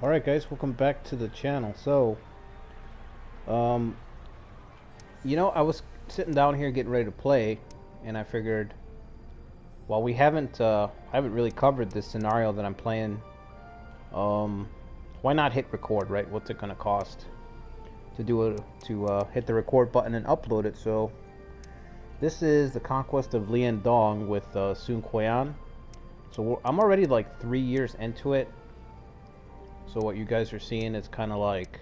Alright guys, welcome back to the channel. So, um, I was sitting down here getting ready to play, and I figured, while we haven't really covered this scenario that I'm playing, why not hit record, right? What's it gonna cost to hit the record button and upload it? So, this is the Conquest of LiangDong with Quan. So I'm already like 3 years into it. So what you guys are seeing is kind of like,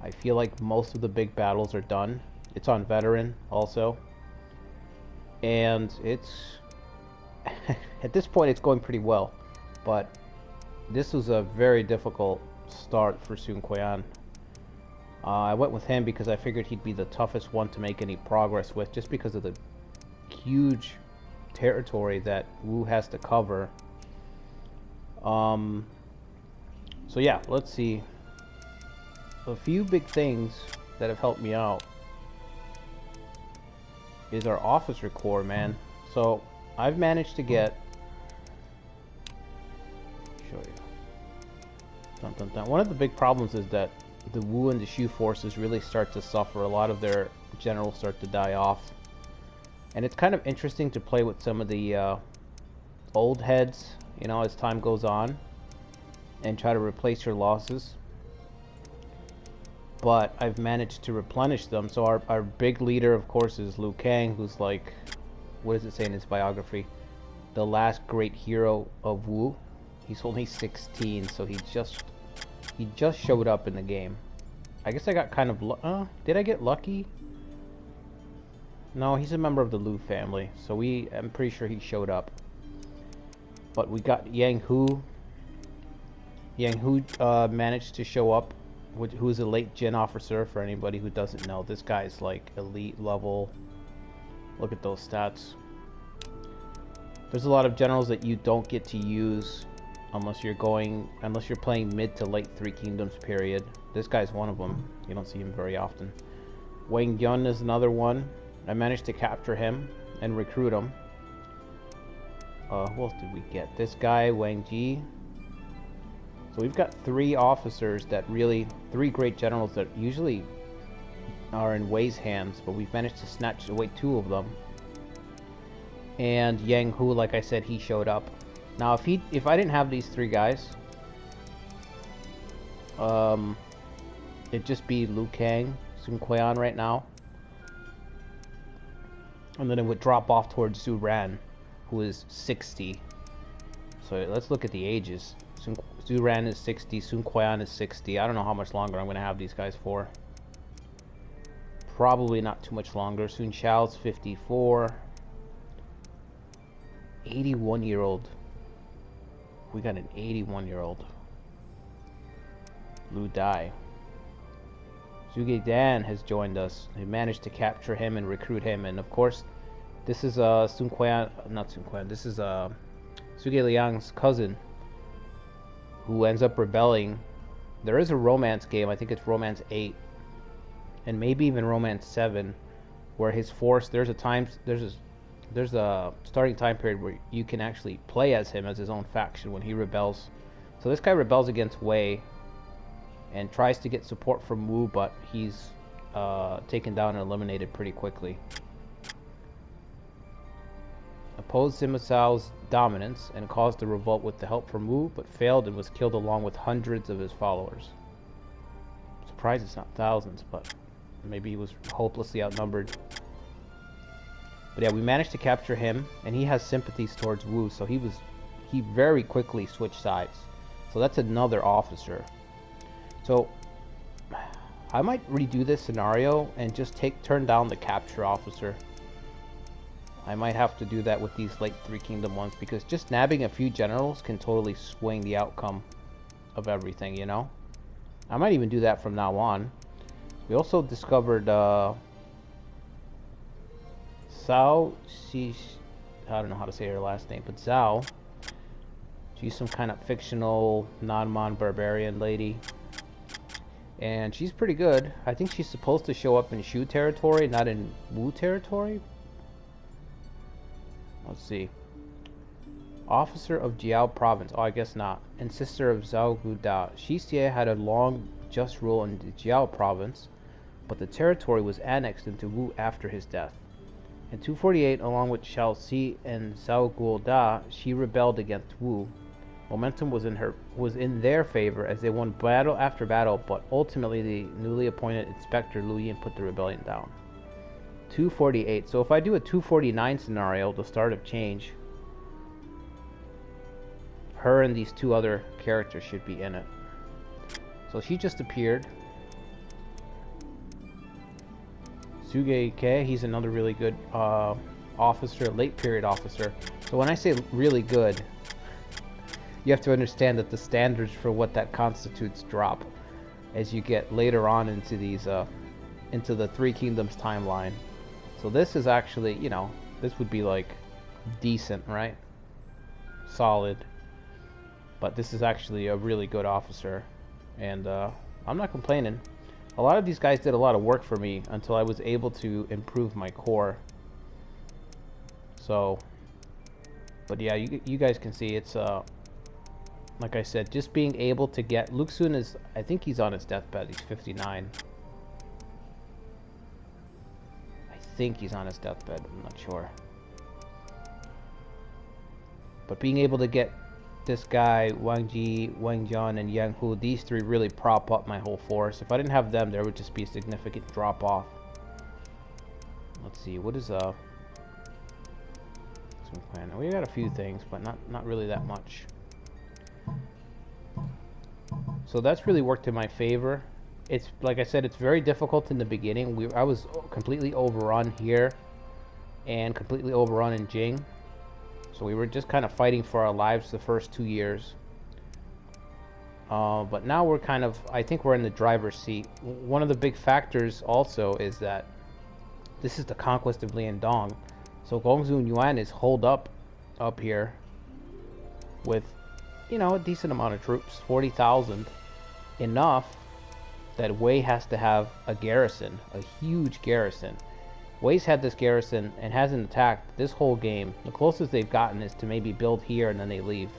I feel like most of the big battles are done. It's on veteran also, and it's at this point it's going pretty well, but this was a very difficult start for Quan. I went with him because I figured he'd be the toughest one to make any progress with, just because of the huge territory that Wu has to cover. So yeah, let's see. A few big things that have helped me out is our officer corps, man. So I've managed to get, show you. Dun, dun, dun. One of the big problems is that the Wu and the Shu forces really start to suffer. A lot of their generals start to die off, and it's kind of interesting to play with some of the old heads, as time goes on, and try to replace your losses. But I've managed to replenish them. So our big leader, of course, is Liu Kang, who's like, what does it say in his biography? The last great hero of Wu. He's only 16, so he just showed up in the game. I guess I got kind of did I get lucky? No, he's a member of the Liu family, so I'm pretty sure he showed up. But we got Yang Hu. Yang Hu managed to show up, who's a late Jin officer. For anybody who doesn't know, this guy's like elite level. Look at those stats. There's a lot of generals that you don't get to use unless you're playing mid to late Three Kingdoms period. This guy's one of them. You don't see him very often. Wang Yun is another one. I managed to capture him and recruit him. Who else did we get? This guy, Wang Ji. So we've got three great generals that usually are in Wei's hands, but we've managed to snatch away two of them. And Yang Hu, like I said, he showed up. Now, if I didn't have these three guys, it'd just be Liu Kang, Sun Quan right now, and then it would drop off towards Zhu Ran, who is 60. So let's look at the ages. Zhu Ran is 60, Sun Quan is 60. I don't know how much longer I'm going to have these guys for. Probably not too much longer. Sun Shao's 54. 81-year-old. We got an 81-year-old. Lu Dai. Zhuge Dan has joined us. We managed to capture him and recruit him. And of course, this is Sun Quan, not Sun Quan. This is Zhuge Liang's cousin, who ends up rebelling. There is a romance game, I think it's Romance 8, and maybe even Romance 7, where his force, there's a starting time period where you can actually play as him as his own faction when he rebels. So this guy rebels against Wei and tries to get support from Wu, but he's taken down and eliminated pretty quickly. Opposed Sima Cao's dominance and caused a revolt with the help from Wu, but failed and was killed along with hundreds of his followers. I'm surprised it's not thousands, but maybe he was hopelessly outnumbered. But yeah, we managed to capture him, and he has sympathies towards Wu, so he very quickly switched sides. So that's another officer. So I might redo this scenario and just turn down the capture officer. I might have to do that with these late Three Kingdom ones, because just nabbing a few generals can totally swing the outcome of everything, I might even do that from now on. We also discovered Cao Xi, I don't know how to say her last name, but Zhao. She's some kind of fictional non-Mon barbarian lady, and she's pretty good. I think she's supposed to show up in Shu territory, not in Wu territory. Let's see. officer of Jiao province. Oh, I guess not. And sister of Zhao Guda. Shi Xie had a long just rule in the Jiao province, but the territory was annexed into Wu after his death. In 248, along with Xiao Si and Zhao Guda, she rebelled against Wu. Momentum was in their favor as they won battle after battle, but ultimately the newly appointed inspector Lu Yin put the rebellion down. 248. So if I do a 249 scenario, the start of change, her and these two other characters should be in it. So she just appeared. Suge Ke, he's another really good officer, late period officer. So when I say really good, you have to understand that the standards for what that constitutes drop as you get later on into these into the Three Kingdoms timeline. So this is actually, you know, this would be like decent, right? Solid. But this is actually a really good officer, and I'm not complaining. A lot of these guys did a lot of work for me until I was able to improve my core. So, but yeah, you guys can see it's like I said, just being able to get Luke Sun is, I think he's on his deathbed. He's 59. I think he's on his deathbed. I'm not sure. But being able to get this guy, Wang Ji, Wang Jian, and Yang Hu, these three really prop up my whole force. If I didn't have them, there would just be a significant drop off. Let's see, what is some plan? We got a few things, but not really that much. So that's really worked in my favor. It's like I said, it's very difficult in the beginning. I was completely overrun here and completely overrun in Jing. So we were just kind of fighting for our lives the first 2 years. But now we're kind of, I think we're in the driver's seat. One of the big factors also is that this is the conquest of LiangDong. So Gongsun Yuan is holed up here with, you know, a decent amount of troops, 40,000. Enough that Wei has to have a garrison, a huge garrison. Wei's had this garrison and hasn't attacked this whole game. The closest they've gotten is to maybe build here and then they leave.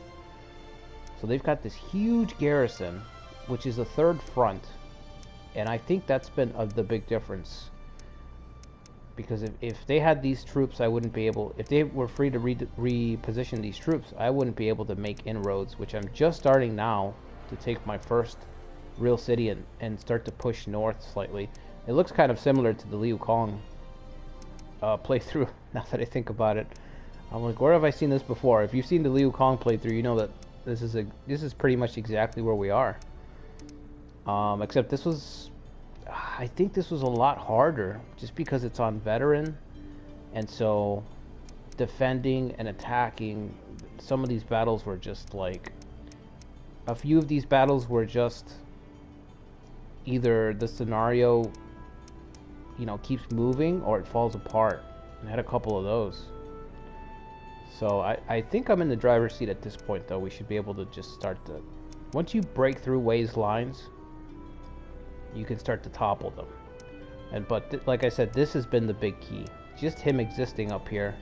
So they've got this huge garrison, which is a third front. And I think that's been the big difference. Because if they had these troops, I wouldn't be able... If they were free to reposition these troops, I wouldn't be able to make inroads, which I'm just starting now to take my first real city and start to push north slightly. It looks kind of similar to the Liu Kong playthrough, now that I think about it. I'm like, where have I seen this before? If you've seen the Liu Kong playthrough, you know that this is pretty much exactly where we are. Except this was, I think this was a lot harder, just because it's on veteran, and so defending and attacking, some of these battles were just like, a few of these battles were just either the scenario, you know, keeps moving or it falls apart. I had a couple of those. So I think I'm in the driver's seat at this point, though. We should be able to just start to... Once you break through Wei's lines, you can start to topple them. But like I said, this has been the big key. Just him existing up here.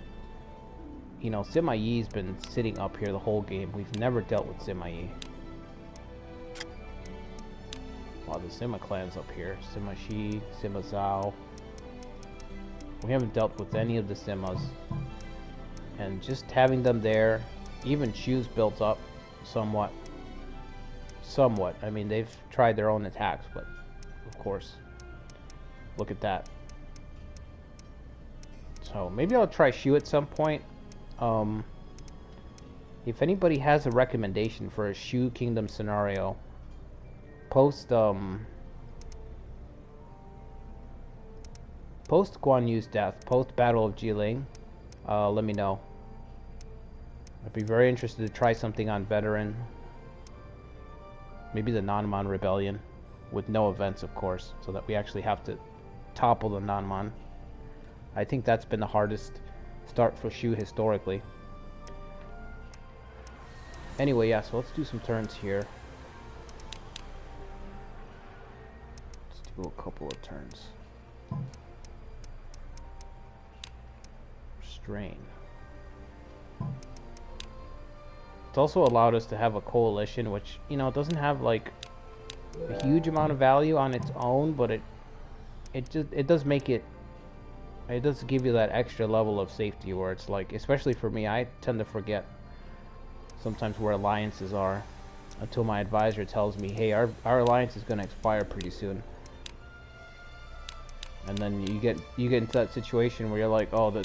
You know, Sima Yi's been sitting up here the whole game. We've never dealt with Sima Yi. Wow, the Sima clan's up here. Sima Shi, Sima Zhao. We haven't dealt with any of the Simas. And just having them there, even Chu's built up somewhat. Somewhat. I mean, they've tried their own attacks, but of course. Look at that. So maybe I'll try Shu at some point. If anybody has a recommendation for a Shu Kingdom scenario, post Guan Yu's death, post Battle of Jiling, let me know. I'd be very interested to try something on veteran. Maybe the Nanman Rebellion, with no events, of course, so that we actually have to topple the Nanman. I think that's been the hardest start for Shu historically. Anyway, yeah, so let's do some turns here. Let's do a couple of turns. Strain. It's also allowed us to have a coalition, which, you know, doesn't have like a huge amount of value on its own, but it does make it, it does give you that extra level of safety where it's like, especially for me, I tend to forget sometimes where alliances are until my advisor tells me, hey, our alliance is going to expire pretty soon. And then you get into that situation where you're like, oh,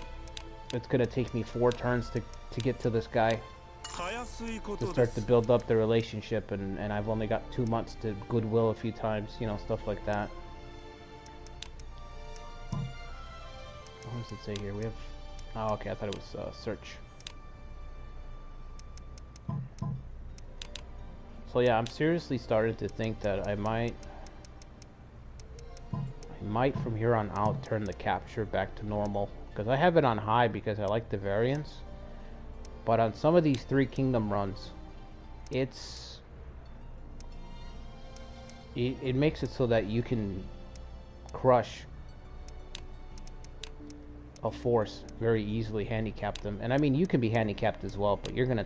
it's going to take me 4 turns to get to this guy, to start to build up the relationship, and I've only got 2 months to goodwill a few times, you know, stuff like that. What does it say here? We have, oh, okay, I thought it was search. So yeah, I'm seriously starting to think that I might from here on out turn the capture back to normal, because I have it on high because I like the variance. But on some of these 3 kingdom runs, it makes it so that you can crush a force very easily, handicap them. And I mean, you can be handicapped as well, but you're gonna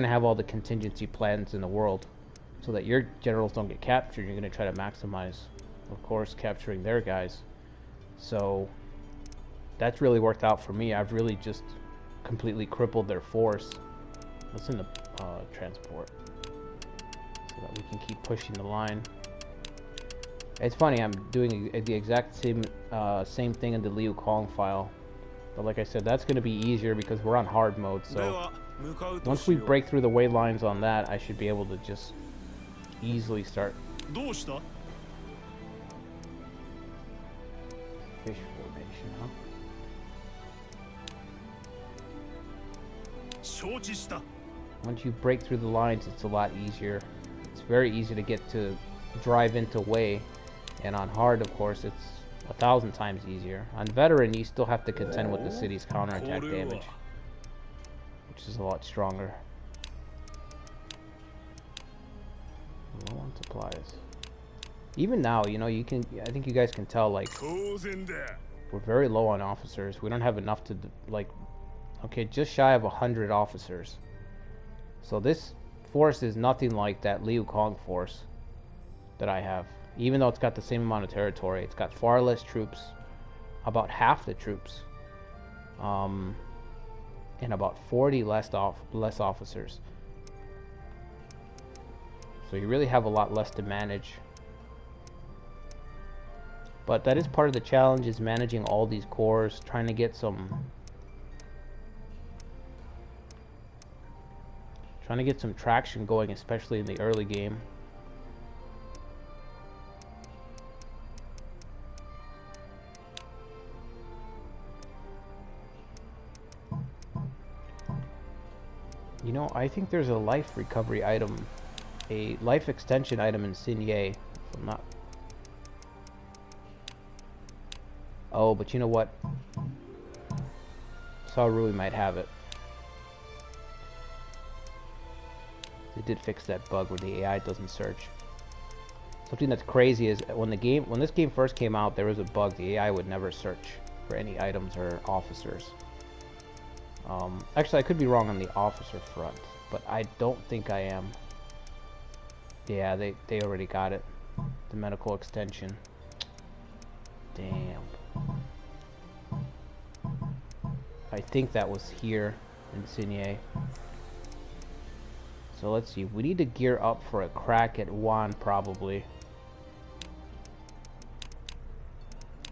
have all the contingency plans in the world so that your generals don't get captured. You're gonna try to maximize, of course, capturing their guys. So that's really worked out for me. I've really just completely crippled their force. Let's in the transport so that we can keep pushing the line. It's funny, I'm doing the exact same thing in the Liu Kong file, but like I said, that's going to be easier because we're on hard mode. So once we break through the way lines on that, I should be able to just easily start. Fish formation, huh? Once you break through the lines, it's a lot easier. It's very easy to get to drive into way, and on hard, of course, it's 1,000 times easier. On veteran, you still have to contend with the city's counterattack damage, which is a lot stronger. Low on supplies. Even now, you know, I think you guys can tell, like, we're very low on officers. We don't have enough to, like, okay, just shy of 100 officers. So this force is nothing like that Liu Kong force that I have. Even though it's got the same amount of territory, it's got far less troops, about half the troops, and about 40 less officers. So you really have a lot less to manage. But that is part of the challenge, is managing all these corps, trying to get some traction going, especially in the early game. You know, I think there's a life recovery item, a life extension item in Sinye. If I'm not. Oh, but you know what? Saorui might have it. They did fix that bug where the AI doesn't search. Something that's crazy is when this game first came out, there was a bug. The AI would never search for any items or officers. Actually, I could be wrong on the officer front, but I don't think I am. Yeah, they already got it. The medical extension. Damn. I think that was here in Sinye. So let's see. We need to gear up for a crack at Quan, probably.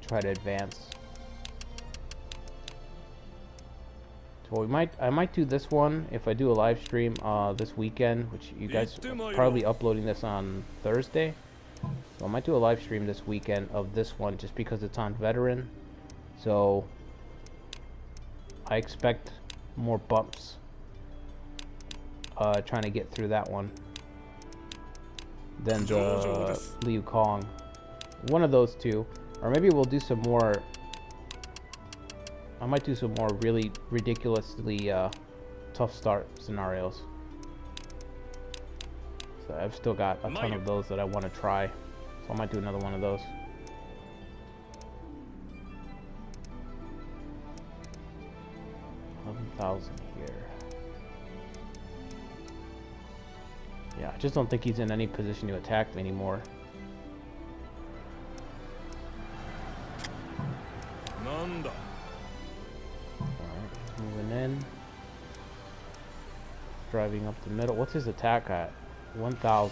Try to advance. So I might do this one if I do a live stream this weekend, which you guys are probably uploading this on Thursday. So I might do a live stream this weekend of this one just because it's on veteran. So I expect more bumps trying to get through that one than the Liu Kong. One of those two. Or maybe we'll do some more. I might do some more really ridiculously tough start scenarios. So I've still got a ton of those that I want to try. So I might do another one of those. $11,000 here. Yeah, I just don't think he's in any position to attack me anymore. Alright, he's moving in. Driving up the middle. What's his attack at? 1,000.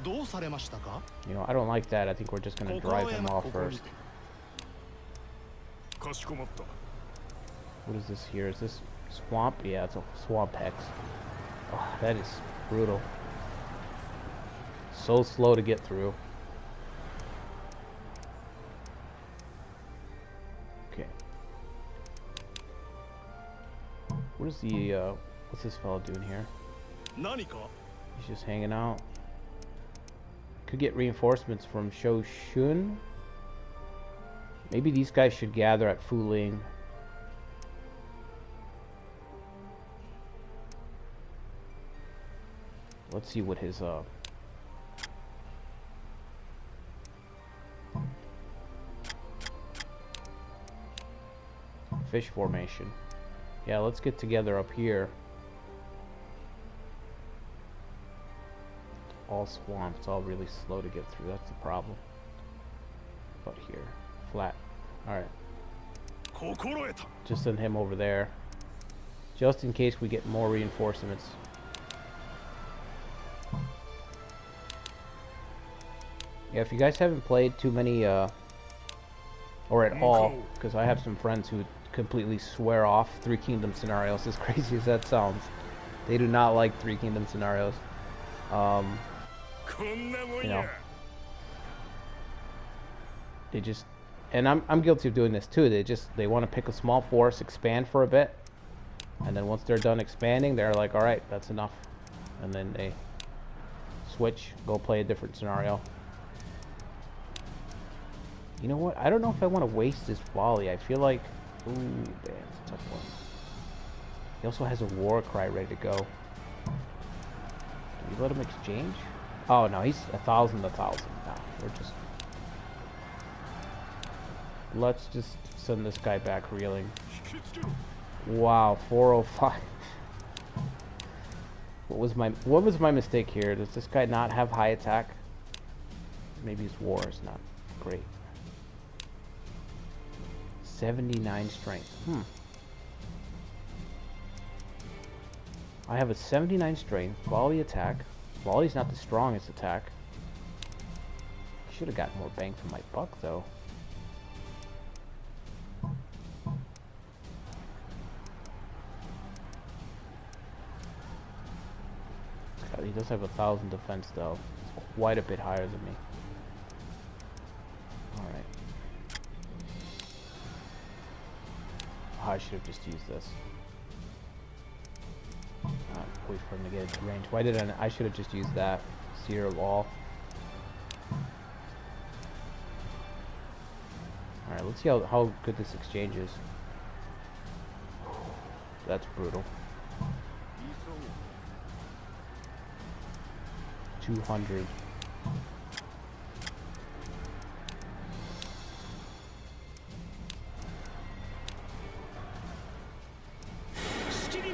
You know, I don't like that. I think we're just gonna drive him off first. What is this here? Is this swamp? Yeah, it's a swamp hex. Oh, that is brutal. So slow to get through. Okay. What is the, what's this fellow doing here? He's just hanging out. Could get reinforcements from Shoshun. Maybe these guys should gather at Fuling. Let's see what his fish formation. Yeah, let's get together up here. All swamp. It's all really slow to get through. That's the problem. But here, flat. All right. Just send him over there, just in case we get more reinforcements. Yeah, if you guys haven't played too many, or at all, because I have some friends who completely swear off Three Kingdom scenarios, as crazy as that sounds. They do not like Three Kingdom scenarios. You know, they just, and I'm guilty of doing this too. They want to pick a small force, expand for a bit, and then once they're done expanding, they're like, all right, that's enough, and then they switch, go play a different scenario. You know what? I don't know if I want to waste this volley. I feel like, ooh, damn, it's a tough one. He also has a war cry ready to go. Do we let him exchange? Oh no, he's 1,000. No, we're just. Let's just send this guy back reeling. Wow, 405. What was my mistake here? Does this guy not have high attack? Maybe his war is not great. 79 strength. I have a 79 strength, volley attack. Volley's not the strongest attack. Should have got more bang for my buck though. He does have 1,000 defense though. It's quite a bit higher than me. Alright. Oh, I should have just used this. Wait for him to get into range. Why did I should have just used that. Sear wall. Alright, let's see how good this exchange is. That's brutal. 200.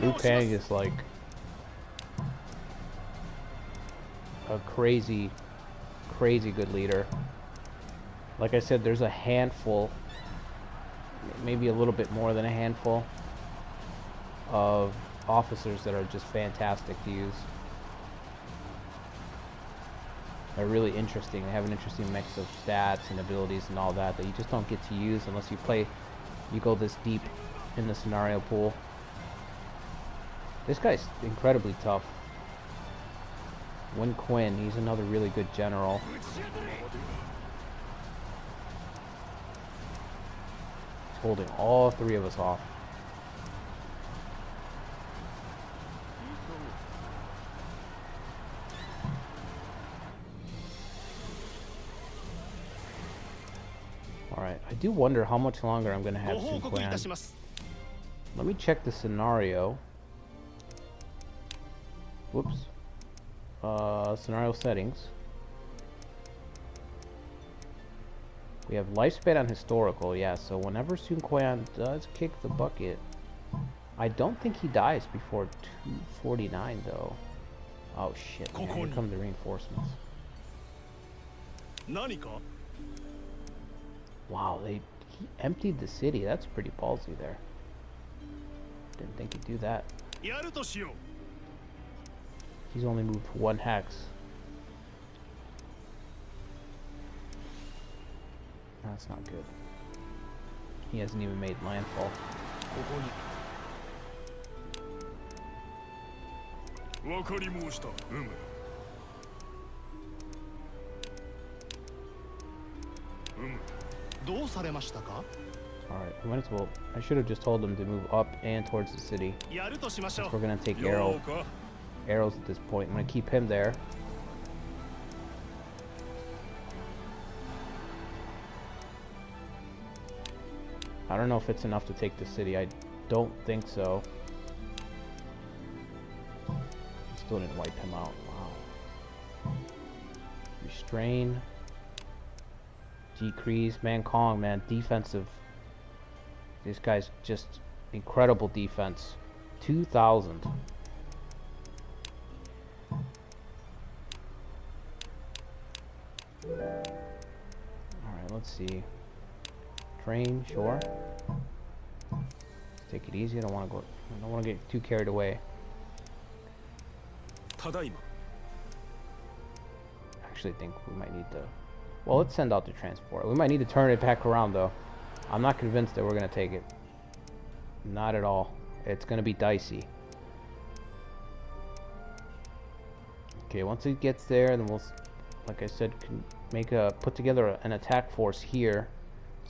Liu Kang is like a crazy good leader. Like I said, there's a handful, maybe a little bit more than a handful, of officers that are just fantastic to use. They're really interesting. They have an interesting mix of stats and abilities and all that you just don't get to use unless you go this deep in the scenario pool. This guy's incredibly tough. Quan, he's another really good general. He's holding all three of us off. Alright, I do wonder how much longer I'm going to have Quan. Let me check the scenario. Whoops. Scenario settings. We have lifespan on historical, yeah, so whenever Quan does kick the bucket, I don't think he dies before 249 though. Oh shit, man, here come the reinforcements. Wow, he emptied the city. That's pretty ballsy there. Didn't think he'd do that. He's only moved one hex. That's not good. He hasn't even made landfall. Alright, well, I should have just told him to move up and towards the city. Since we're gonna take arrows at this point. I'm gonna keep him there. I don't know if it's enough to take the city. I don't think so. Still didn't wipe him out. Wow. Restrain. Decrease. Man, Kong, man. Defensive. This guy's just incredible defense. 2,000. Alright, let's see. Train, sure. Let's take it easy. I don't want to get too carried away. I actually think we might need to... Well, let's send out the transport. We might need to turn it back around, though. I'm not convinced that we're going to take it. Not at all. It's going to be dicey. Okay, once it gets there, then we'll, like I said, put together an attack force here.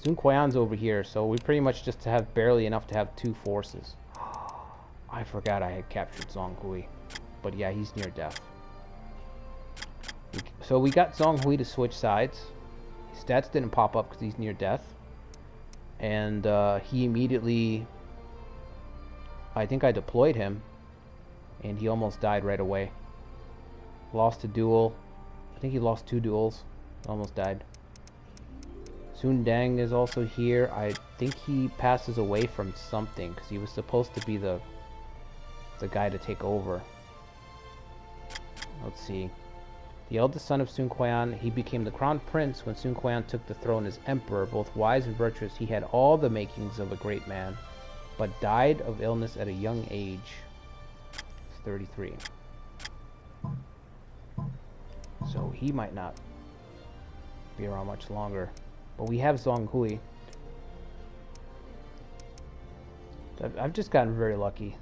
Sun Quan's over here, so we pretty much just have barely enough to have 2 forces. I forgot I had captured Zhonghui. But yeah, he's near death. So we got Zhonghui to switch sides. His stats didn't pop up because he's near death. And he immediately... I think I deployed him. And he almost died right away. Lost a duel. I think he lost 2 duels. Almost died. Sun Dang is also here. I think he passes away from something. Because he was supposed to be the guy to take over. Let's see. The eldest son of Sun Quan, he became the crown prince when Sun Quan took the throne as emperor. Both wise and virtuous, he had all the makings of a great man, but died of illness at a young age. He's 33. So he might not be around much longer. But we have Zhonghui. I've just gotten very lucky.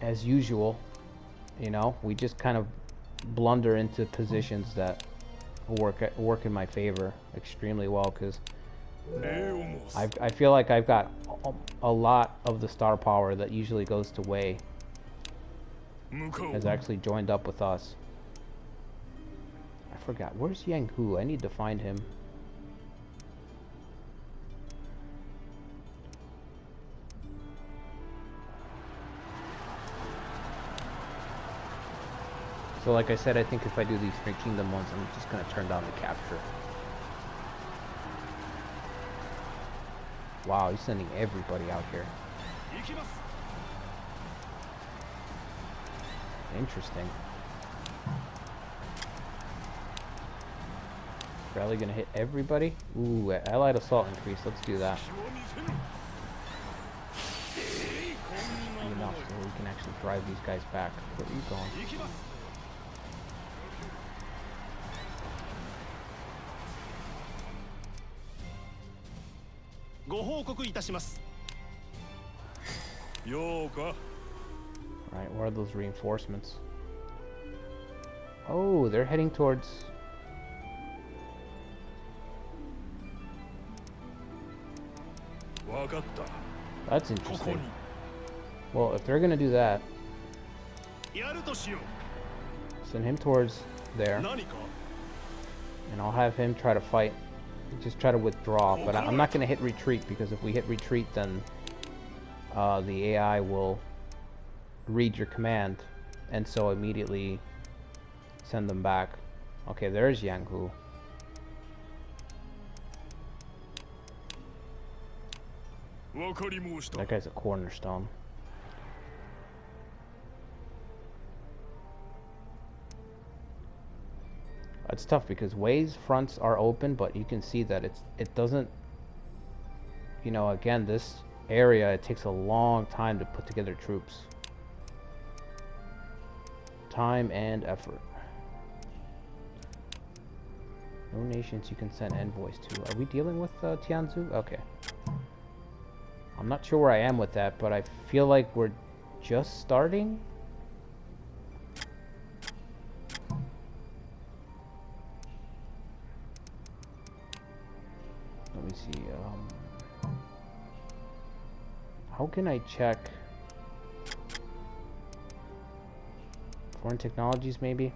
As usual, you know, we just kind of blunder into positions that work in my favor extremely well, because I feel like I've got a lot of the star power that usually goes to Wei has actually joined up with us. I forgot, where's Yang Hu? I need to find him. So like I said, I think if I do these 3 kingdom ones, I'm just going to turn down the capture. Wow, he's sending everybody out here. Interesting. Rally going to hit everybody? Ooh, allied assault increase. Let's do that. Enough so we can actually drive these guys back. Where are you going? Right, where are those reinforcements? Oh, they're heading towards... That's interesting. Well, if they're gonna do that, send him towards there, and I'll have him try to fight. Just try to withdraw, but I'm not gonna hit retreat, because if we hit retreat, then the AI will read your command, and so immediately send them back. Okay, there's Yang Hu. That guy's a cornerstone. It's tough because Wei's fronts are open, but you can see that it doesn't, you know, again, this area, it takes a long time to put together troops. Time and effort. No nations you can send envoys to. Are we dealing with Tianzu? Okay. I'm not sure where I am with that, but I feel like we're just starting. Let me see. How can I check? Foreign technologies, maybe?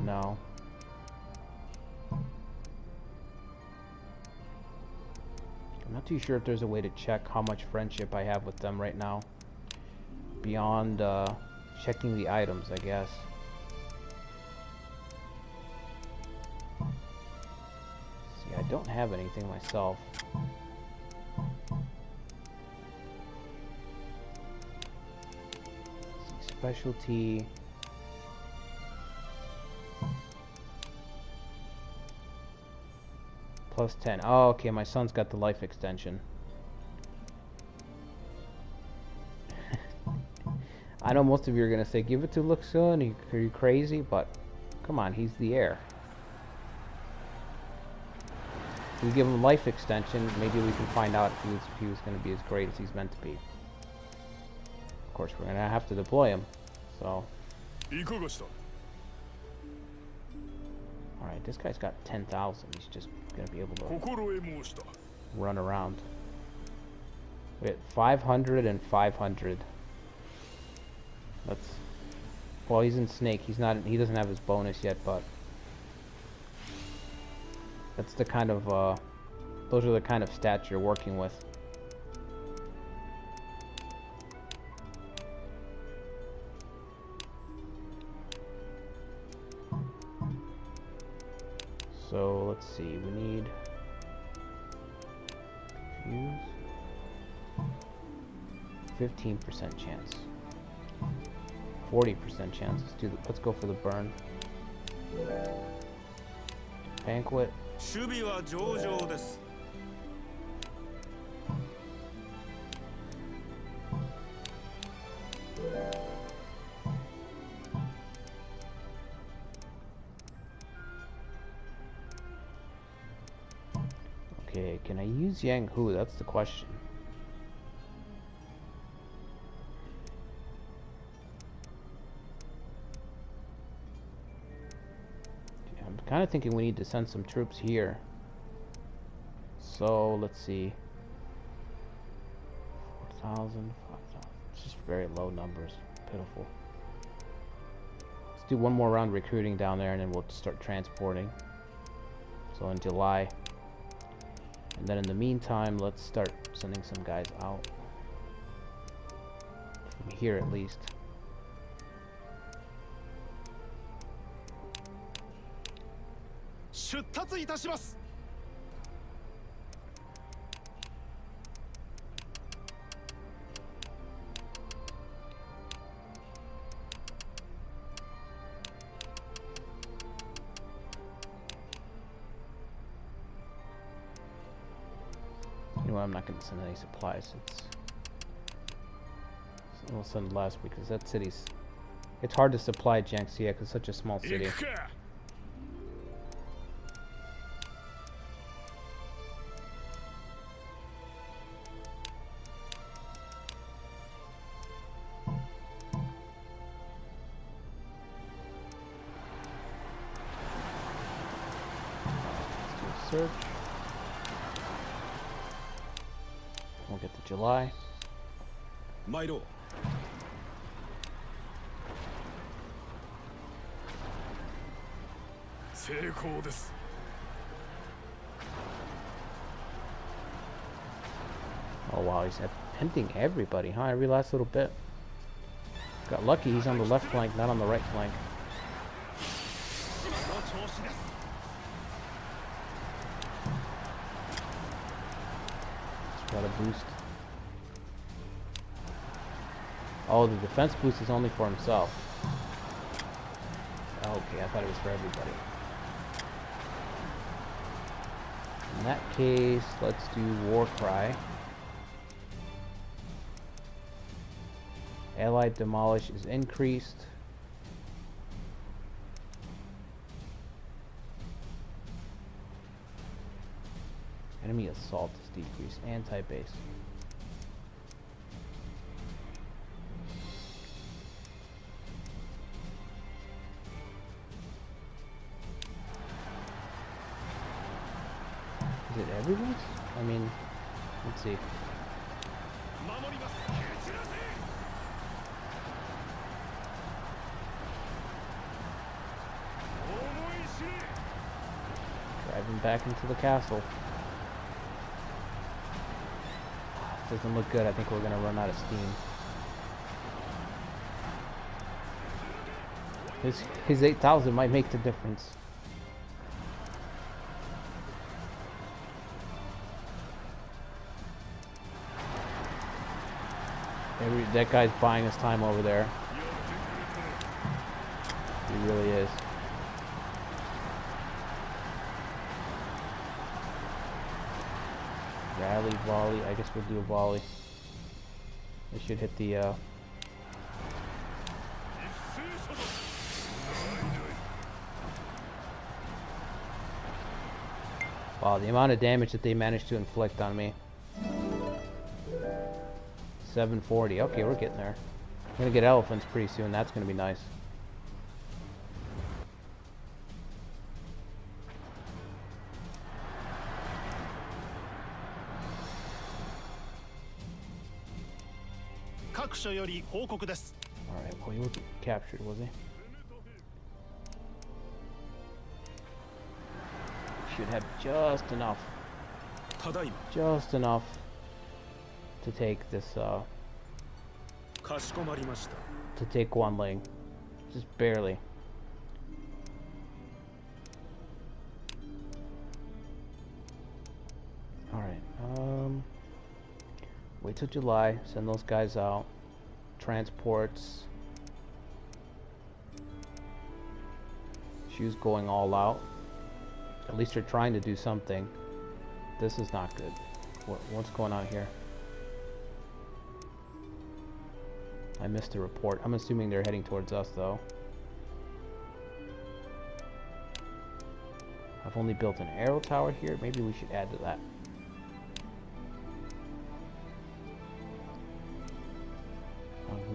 No. I'm not too sure if there's a way to check how much friendship I have with them right now. Beyond checking the items, I guess. See, I don't have anything myself. Let's see, specialty. Plus 10. Oh, okay, my son's got the life extension. I know most of you are going to say, give it to Luxun, are you crazy? But, come on, he's the heir. If we give him life extension, maybe we can find out if he was going to be as great as he's meant to be. Of course, we're going to have to deploy him, so... Alright, this guy's got 10,000. He's just gonna be able to run around. We had 500 and 500. That's... Well, he's in Snake. He's not... He doesn't have his bonus yet, but... That's the kind of, those are the kind of stats you're working with. So let's see, we need fuse 15% chance, 40% chance. Let's go for the burn. Banquet. Okay, can I use Yang Hu? That's the question. I'm kind of thinking we need to send some troops here. So, let's see. 4,000, 5,000. It's just very low numbers. Pitiful. Let's do one more round recruiting down there and then we'll start transporting. So in July. And then in the meantime, let's start sending some guys out. From here at least. I'm not going to send any supplies. We'll send less because that city's... It's hard to supply Jiangxia because it's such a small city. Let's do a search. We'll get to July. Oh wow, he's appending everybody, huh? Every last little bit. Got lucky he's on the left flank, not on the right flank. boost. Oh, the defense boost is only for himself. Okay, I thought it was for everybody. In that case, let's do War Cry. Allied Demolish is increased. Enemy Assault is decreased. Anti-base. Is it everyone's? I mean, let's see. Driving back into the castle. Doesn't look good. I think we're gonna run out of steam. His 8,000 might make the difference. That guy's buying his time over there. He really is. Rally, volley. I guess we'll do a volley. It should hit the wow, the amount of damage that they managed to inflict on me. 740. Okay, we're getting there. I'm gonna get elephants pretty soon. That's gonna be nice. Alright, well, he wasn't captured, was he? Should have just enough. Just enough to take this, to take Guanling. Just barely. Alright, wait till July, send those guys out. Transports. Shu's going all out. At least they're trying to do something. This is not good. What's going on here? I missed a report. I'm assuming they're heading towards us, though. I've only built an arrow tower here. Maybe we should add to that.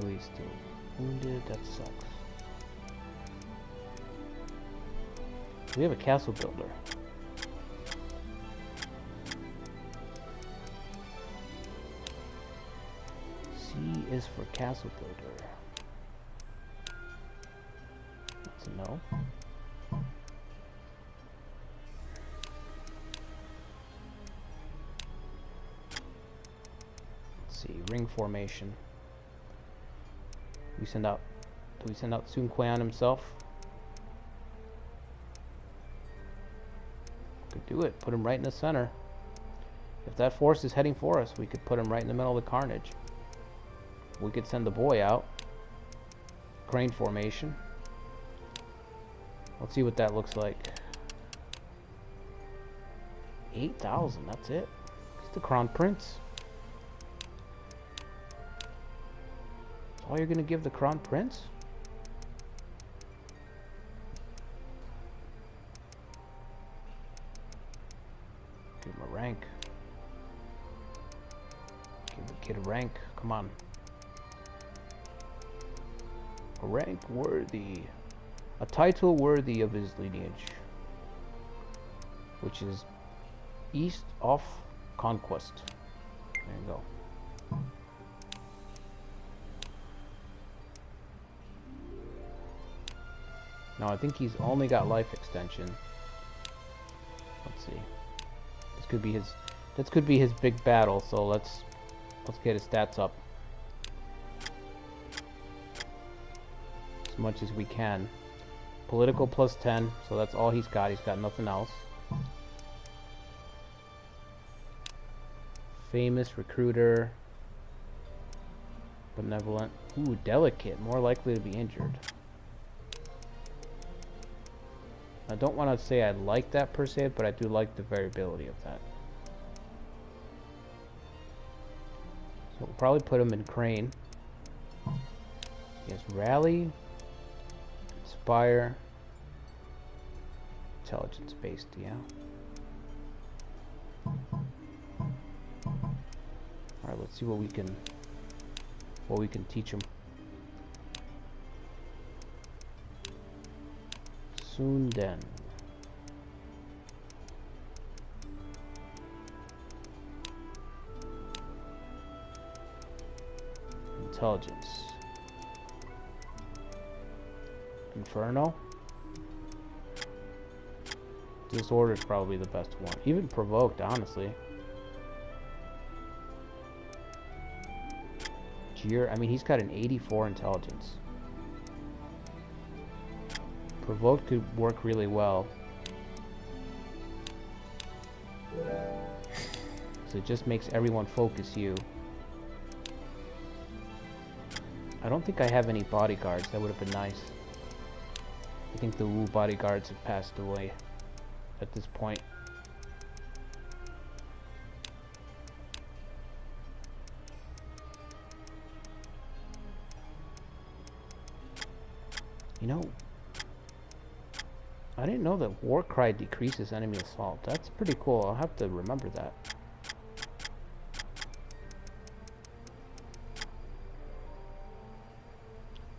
He's still wounded. That sucks. We have a castle builder. C is for castle builder. That's a no. Let's see, ring formation. Do we send out Sun Quan himself? Could do it. Put him right in the center. If that force is heading for us, we could put him right in the middle of the carnage. We could send the boy out. Crane formation. Let's see what that looks like. 8,000, that's it. He's the Crown Prince. All you're gonna give the Crown Prince? Give him a rank. Give the kid a rank. Come on. A rank worthy. A title worthy of his lineage. Which is East of Conquest. There you go. No, I think he's only got life extension. Let's see. This could be his. This could be his big battle. So let's get his stats up as much as we can. Political plus 10. So that's all he's got. He's got nothing else. Famous, recruiter, benevolent. Ooh, delicate, more likely to be injured. I don't want to say I like that per se, but I do like the variability of that. So we'll probably put him in Crane. He has Rally, Inspire, Intelligence based, yeah. Alright, let's see what we can teach him. Soon then. Intelligence. Inferno. Disorder is probably the best one. Even Provoked, honestly. Jeer, I mean, he's got an 84 intelligence. Provoked could work really well. So it just makes everyone focus you. I don't think I have any bodyguards. That would have been nice. I think the Wu bodyguards have passed away at this point. You know, I didn't know that Warcry decreases enemy assault. That's pretty cool. I'll have to remember that.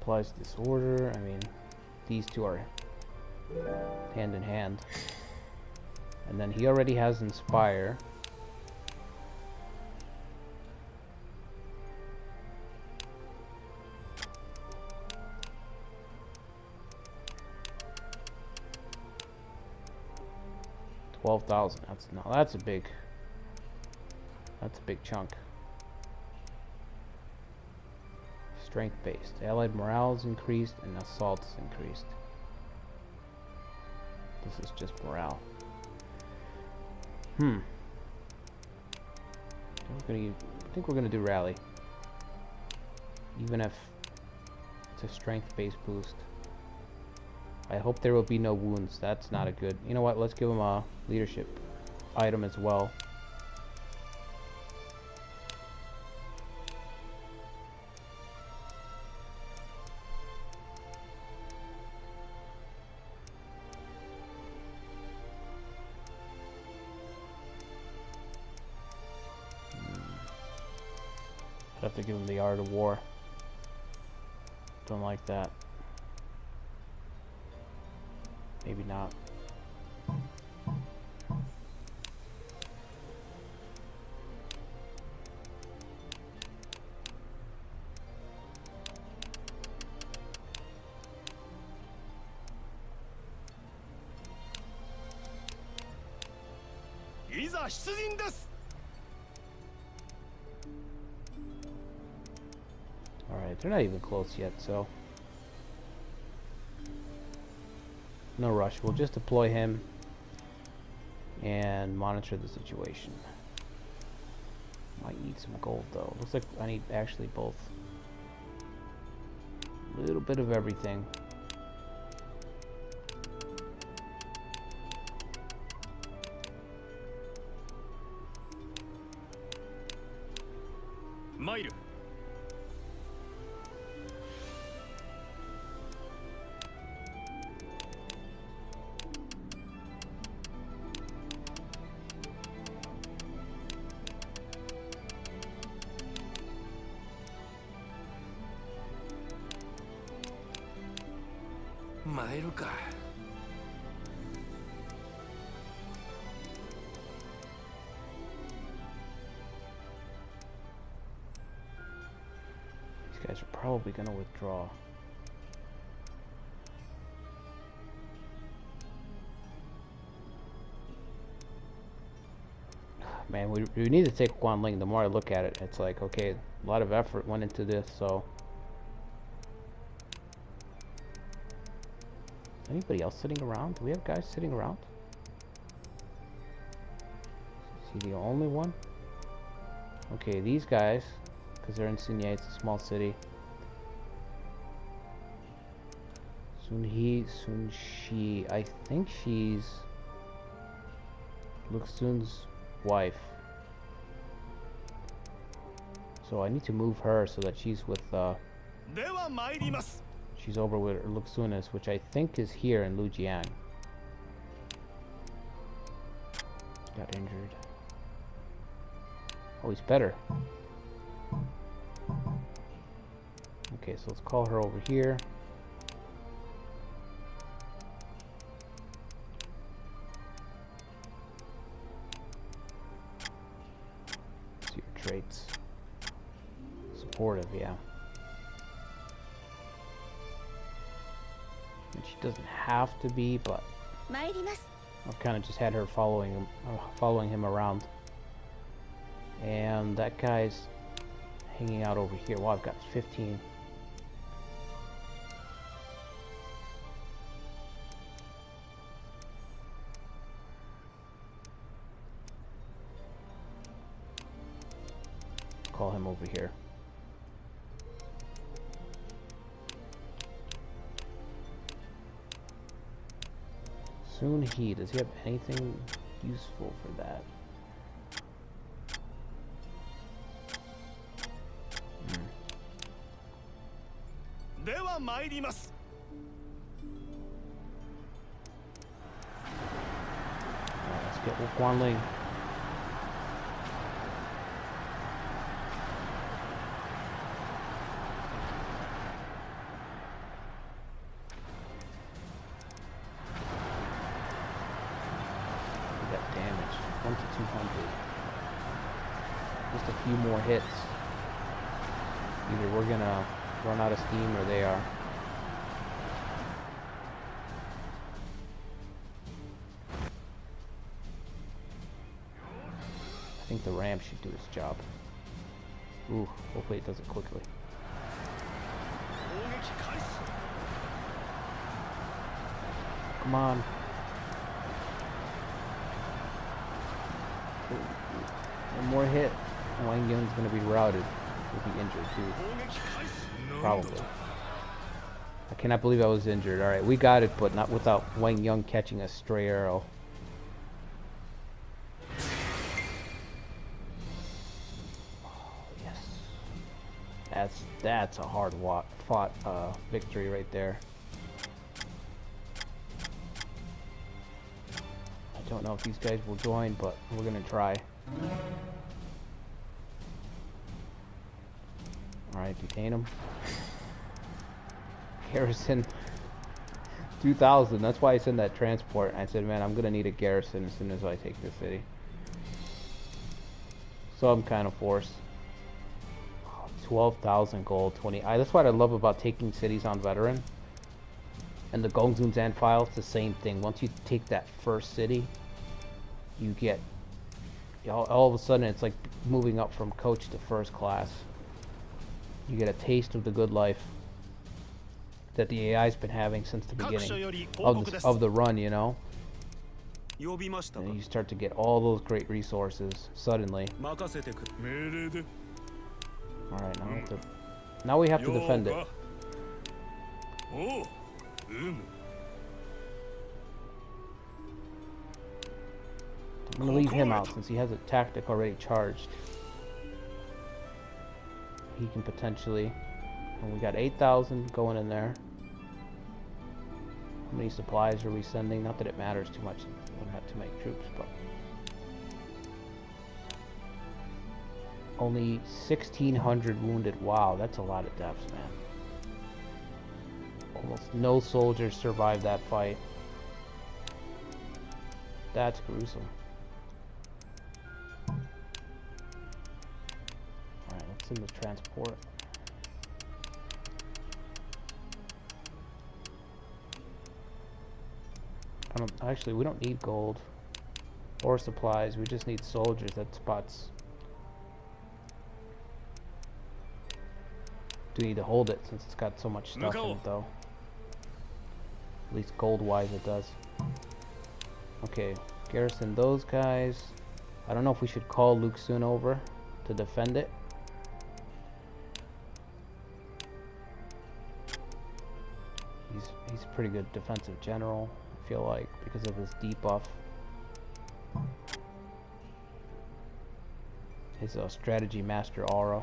Applies disorder. I mean, these two are hand in hand. And then he already has Inspire. $12,000. That's a big chunk. Strength based. Allied morale is increased and assault is increased. This is just morale. I think we're gonna do rally. Even if it's a strength based boost. I hope there will be no wounds. That's not a good... You know what? Let's give him a leadership item as well. I'd have to give him the Art of War. Don't like that. Maybe not. Alright, they're not even close yet, so no rush. We'll just deploy him and monitor the situation. Might need some gold though. Looks like I need actually both. A little bit of everything. These guys are probably gonna withdraw. Man, we need to take Quan Ling. The more I look at it, it's like, okay, a lot of effort went into this, so... Anybody else sitting around? Do we have guys sitting around? Is he the only one? Okay, these guys, because they're in Sunye, it's a small city. Sunhee, Sunshi, I think she's Luxun's wife. So I need to move her so that she's with, she's over where Luxun is, which I think is here in Lujiang. Got injured. Oh, he's better. Okay, so let's call her over here. See your traits. Supportive, yeah. And she doesn't have to be, but I've kind of just had her following him around. And that guy's hanging out over here. Wow, I've got 15. Call him over here. Soon he, does he have anything useful for that? Let's get with Guanling. We got damage, 1 to 200. Just a few more hits. Either we're gonna run out of steam or they are. I think the ram should do its job. Ooh, hopefully it does it quickly. Come on. One more hit. Wang Yun's gonna be routed. He'll be injured too. Probably. I cannot believe I was injured. Alright, we got it, but not without Wang Yung catching a stray arrow. That's a hard fought victory right there. I don't know if these guys will join, but we're gonna try. Alright, detain them. Garrison 2,000. That's why I sent that transport. I said, man, I'm gonna need a garrison as soon as I take this city. So I'm kind of forced. 12,000 gold, 20. That's what I love about taking cities on veteran. And the Gongsun Zan file, it's the same thing. Once you take that first city, you get all of a sudden it's like moving up from coach to first class. You get a taste of the good life that the AI's been having since the beginning of the run, you know. And you start to get all those great resources suddenly. Alright, now we have to defend it. I'm gonna leave him out since he has a tactic already charged. He can potentially... And we got 8,000 going in there. How many supplies are we sending? Not that it matters too much. We don't have too many troops, but... Only 1,600 wounded. Wow, that's a lot of deaths, man. Almost no soldiers survived that fight. That's gruesome. Alright, let's send the transport. Actually, we don't need gold or supplies. We just need soldiers at spots. Do need to hold it since it's got so much stuff in it, though. At least gold-wise, it does. Okay, garrison those guys. I don't know if we should call Luxun over. to defend it. He's a pretty good defensive general, I feel like, because of his debuff. His strategy master aura.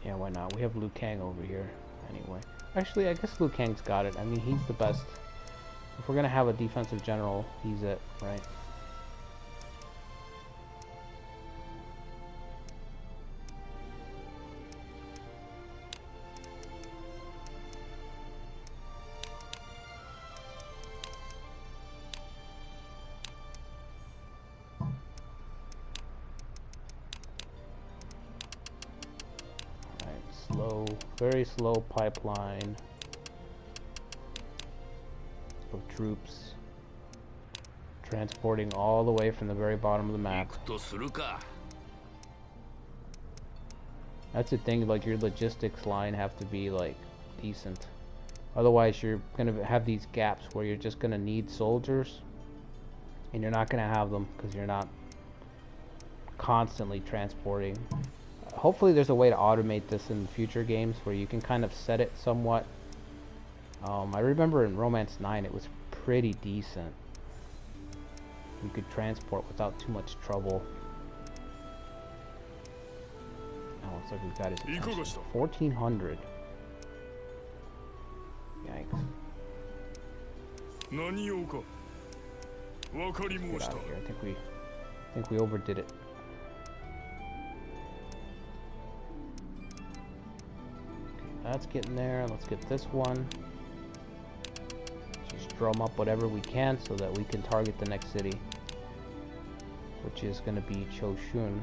Yeah, why not? We have Liu Kang over here, anyway. Actually, I guess Liu Kang's got it. I mean, he's the best. If we're gonna have a defensive general, he's it, right? Slow, very slow pipeline of troops transporting all the way from the very bottom of the map. That's the thing, like your logistics line have to be like decent. Otherwise you're gonna have these gaps where you're just gonna need soldiers and you're not gonna have them because you're not constantly transporting. Hopefully there's a way to automate this in future games where you can kind of set it somewhat. I remember in Romance 9 it was pretty decent. You could transport without too much trouble. Oh, looks like we've got his attention. 1400. Yikes. Let's get out of here. I think we overdid it. That's getting there. Let's get this one. Just drum up whatever we can so that we can target the next city, which is going to be Choshun.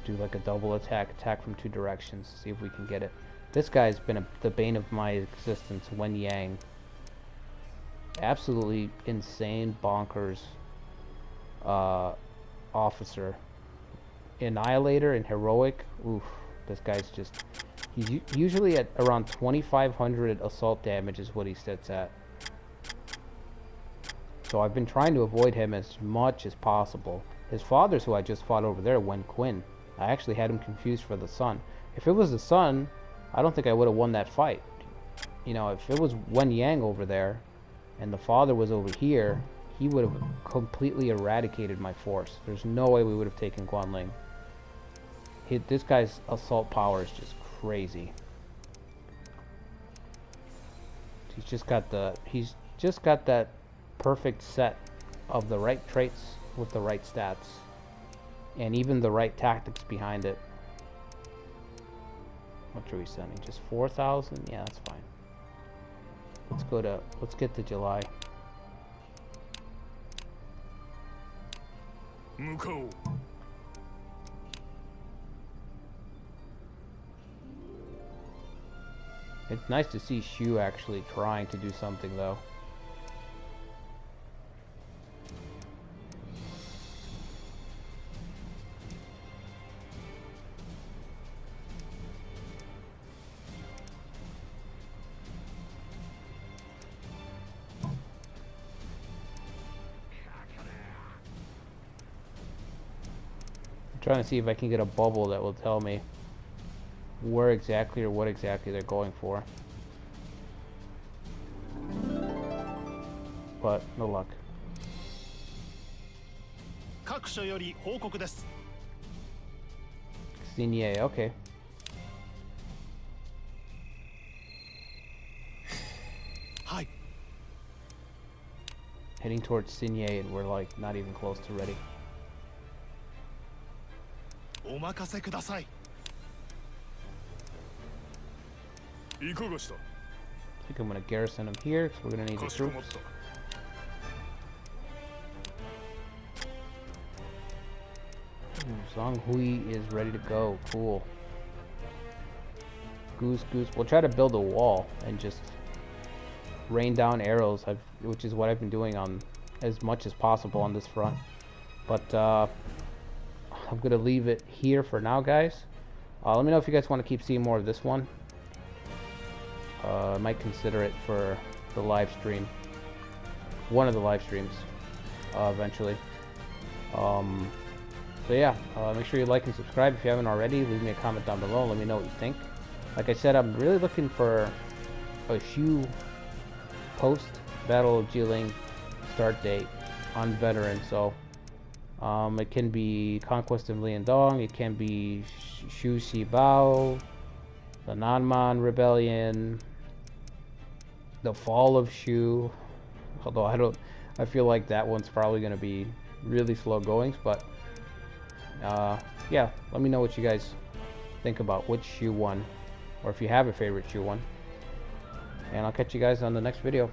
Do like a double attack from two directions. See if we can get it. This guy's been the bane of my existence. Wen Yang. Absolutely insane, bonkers. Officer. Annihilator and Heroic. Oof, this guy's just... He's usually at around 2,500 assault damage is what he sits at. So I've been trying to avoid him as much as possible. His father's who I just fought over there, Wen Qin. I actually had him confused for the son. If it was the son, I don't think I would have won that fight. You know, if it was Wen Yang over there and the father was over here, he would have completely eradicated my force. There's no way we would have taken Guanling. This guy's assault power is just crazy. He's just got that perfect set of the right traits with the right stats and even the right tactics behind it. What are we sending? Just 4,000? Yeah, that's fine. Let's get to July. It's nice to see Shu actually trying to do something though. Trying to see if I can get a bubble that will tell me where exactly or what exactly they're going for. But no luck. Xinye, okay. Hi. Heading towards Xinye and we're like not even close to ready. I think I'm gonna garrison him here because we're gonna need the troops. Ooh, Zhang Hui is ready to go. Cool. Goose. We'll try to build a wall and just rain down arrows, which is what I've been doing on as much as possible on this front. But I'm gonna leave it here for now, guys. Let me know if you guys want to keep seeing more of this one. I might consider it for the live stream, one of the live streams, eventually. So yeah, make sure you like and subscribe if you haven't already. Leave me a comment down below. Let me know what you think. Like I said, I'm really looking for a Shu post Battle of Jiling start date on veteran. So it can be Conquest of LiangDong, it can be Shu Xibao, the Nanman Rebellion, the Fall of Shu. Although I feel like that one's probably going to be really slow goings, but yeah, let me know what you guys think about which Shu one, or if you have a favorite Shu one, and I'll catch you guys on the next video.